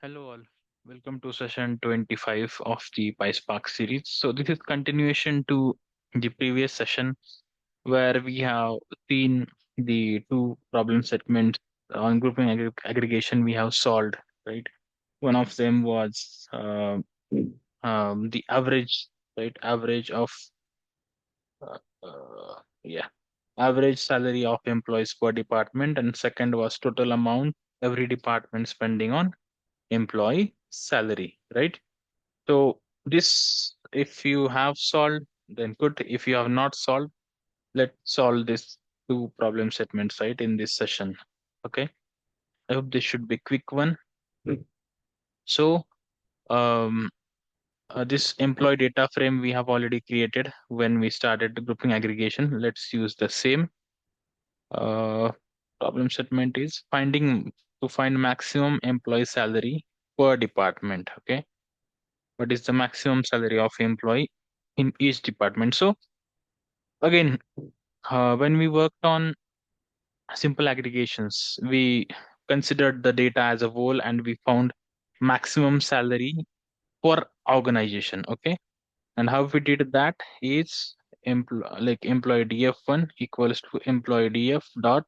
Hello all, welcome to session 25 of the PySpark series. So this is continuation to the previous session where we have seen the two problem segments on grouping aggregation we have solved, right? One of them was the average, right? Average of, yeah, average salary of employees per department, and second was total amount every department spending on employee salary, right? So this, if you have solved, then good. If you have not solved, let's solve this two problem statements, right, in this session. Okay. I hope this should be quick one. So this employee data frame we have already created when we started the grouping aggregation. Let's use the same. Uh, Problem statement is find maximum employee salary per department. Okay. What is the maximum salary of employee in each department? So again, when we worked on simple aggregations, we considered the data as a whole and we found maximum salary per organization. Okay. And how we did that is employee df1 equals to employee df dot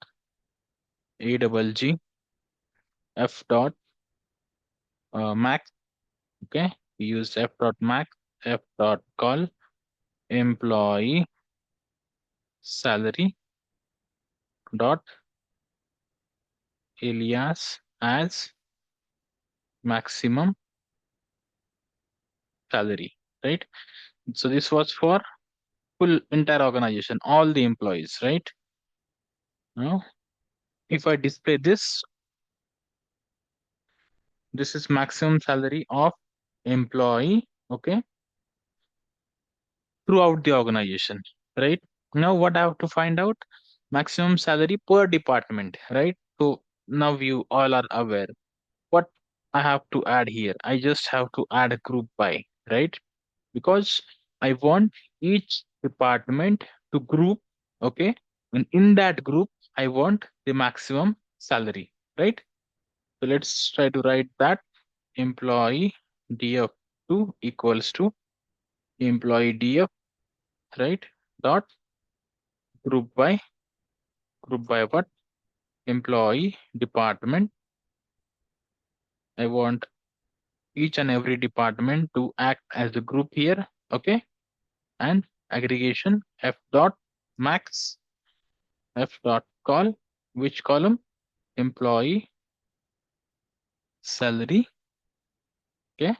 agg f dot max. Okay. We used f dot max, f dot call employee salary dot alias as maximum salary, right? So this was for full entire organization, all the employees, right? Now, if I display this, this is maximum salary of employee, okay, throughout the organization, right? Now, what I have to find out? Maximum salary per department, right? So now you all are aware what I have to add here. I just have to add a group by, right? Because I want each department to group, okay? And in that group, I want the maximum salary, right? So let's try to write that employee df2 equals to employee df, right? Dot group by what? Employee department. I want each and every department to act as a group here, okay? And aggregation f dot max f dot call, which column? Employee salary. Okay.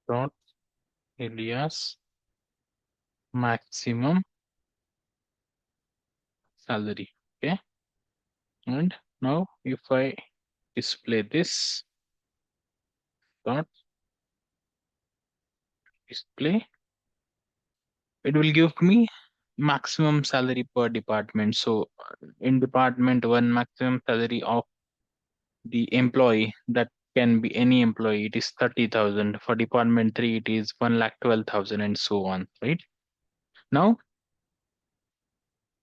Dot alias maximum salary. Okay. And now if I display this dot display, it will give me maximum salary per department. So in department one, maximum salary of the employee, that can be any employee, it is 30,000. For department 3 it is 1,12,000 and so on, right? Now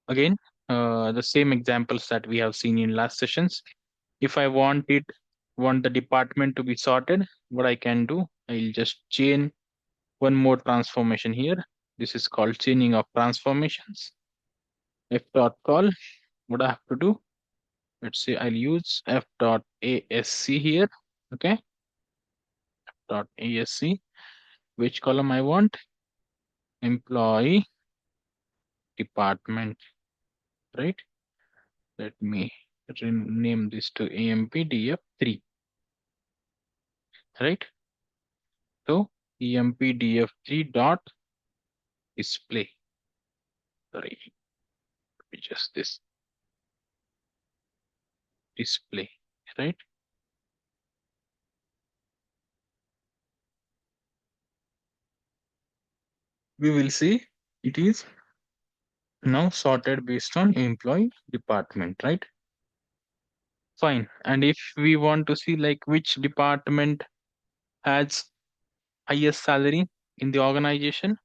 again, the same examples that we have seen in last sessions. If I want the department to be sorted, what I can do, I'll just chain one more transformation here. This is called chaining of transformations. F.col, what I have to do, let's say I'll use F.asc here. Okay. F.asc, which column I want? Employee department, right? Let me rename this to empdf3, right? So empdf3 dot display, sorry, just this display, right? We will see it is now sorted based on employee department, right? Fine. And if we want to see like which department has highest salary in the organization,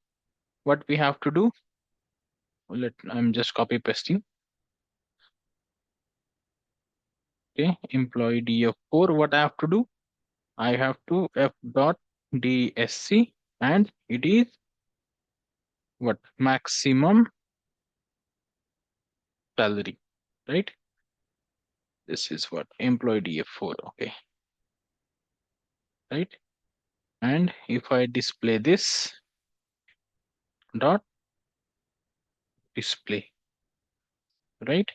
what we have to do, I'm just copy pasting. Okay, employee df4. What I have to do? I have to F.dsc, and it is what? Maximum salary, right? This is what employee df4. Okay, right? And if I display this dot display, right?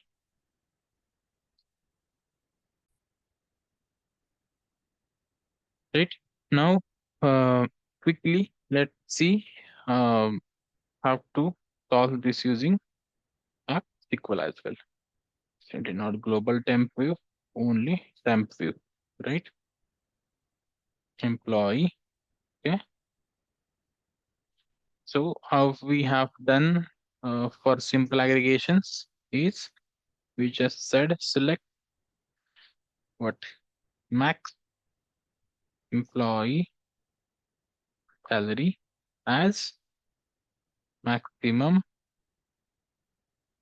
Right now, quickly let's see um, how to solve this using a SQL as well. Send it not global temp view, only temp view, right? Employee. Okay. So how we have done for simple aggregations is we just said select what max employee salary as maximum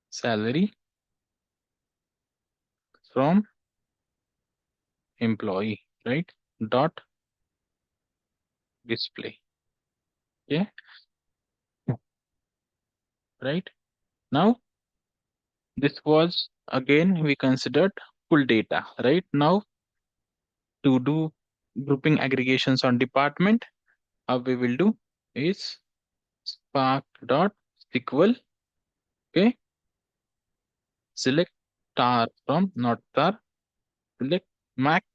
salary from employee, right? Dot display. Okay, right? Now this was again we considered full data, right? Now to do grouping aggregations on department, how we will do is spark.sql. Okay, select star from not star, select max.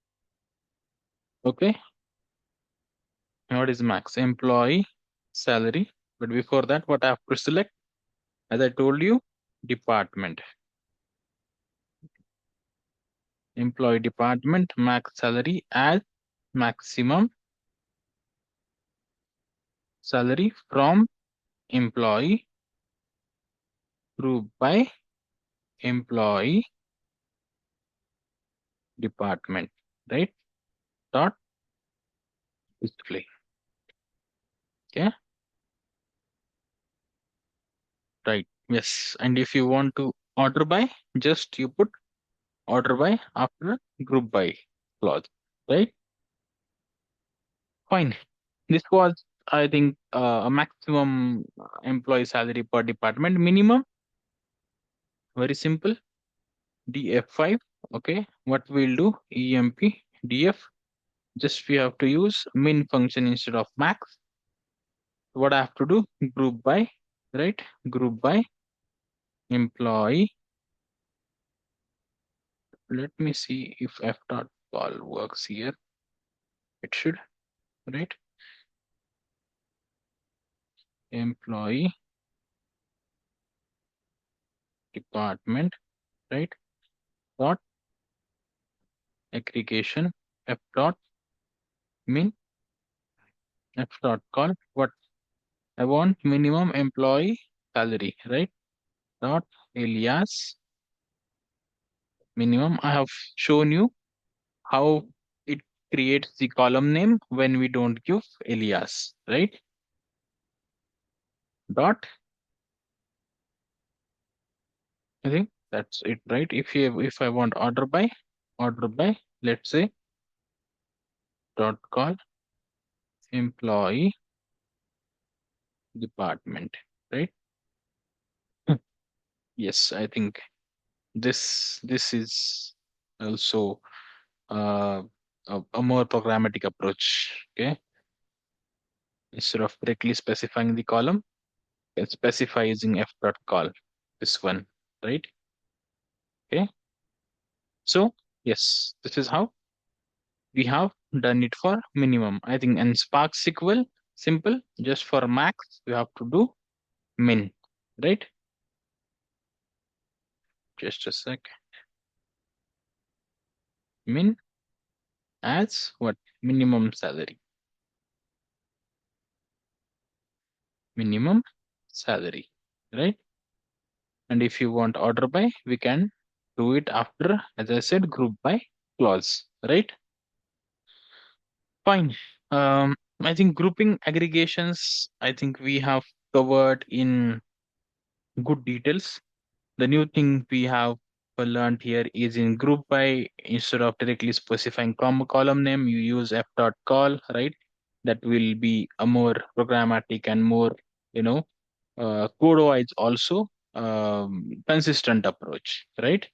Okay, what is max? Employee salary. But before that, what I have to select? As I told you, department. Employee department max salary as maximum salary from employee group by employee department, right? Dot display. Okay, right. Yes. And if you want to order by, just you put order by after group by clause, right? Fine. This was, I think, a maximum employee salary per department. Minimum, very simple. DF5. Okay. What we'll do? EMP DF. Just we have to use min function instead of max. What I have to do? Group by, right? Group by employee. Let me see if F.col works here. It should, right? Employee department, right? Dot aggregation F dot min F.col. What I want? Minimum employee salary, right? Dot alias minimum. I have shown you how it creates the column name when we don't give alias, right? Dot. I think that's it, right? If I want order by, let's say dot call employee department, right? Hmm. Yes, I think this is also uh, a more programmatic approach. Okay, instead of directly specifying the column, you can specify using f.col. This one, right? Okay, so yes, this is how we have done it for minimum. I think and Spark SQL simple. Just for max, you have to do min, right? Just a sec. Min as what? Minimum salary. Minimum salary, right? And if you want order by, we can do it after, as I said, group by clause, right? Fine. I think grouping aggregations, I think we have covered in good details. The new thing we have learned here is in group by, instead of directly specifying column name, you use F.col, right? That will be a more programmatic and more, you know, code wise also consistent approach, right?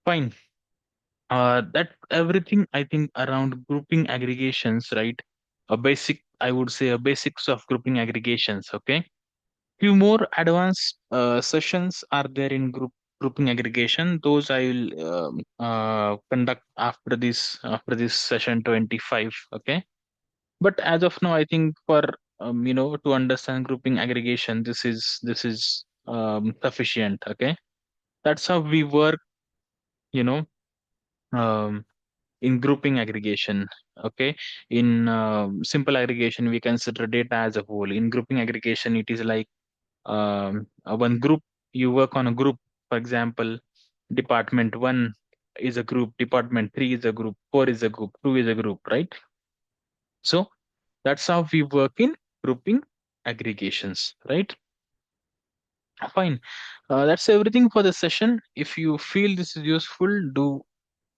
Fine. That everything I think around grouping aggregations, right? A basic, I would say, a basics of grouping aggregations. Okay. Few more advanced sessions are there in grouping aggregation. Those I will conduct after this session 25. Okay. But as of now, I think for to understand grouping aggregation, this is sufficient. Okay. That's how we work. You know. Um, in grouping aggregation. Okay, in simple aggregation we consider data as a whole. In grouping aggregation it is like one group, you work on a group. For example, department 1 is a group, department 3 is a group, 4 is a group, 2 is a group, right? So that's how we work in grouping aggregations, right? Fine. That's everything for the session. If you feel this is useful, do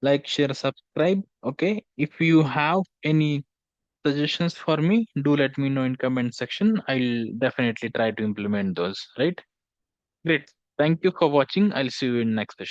like, share, subscribe. Okay, if you have any suggestions for me, do let me know in comment section. I'll definitely try to implement those, right? Great. Thank you for watching. I'll see you in next session.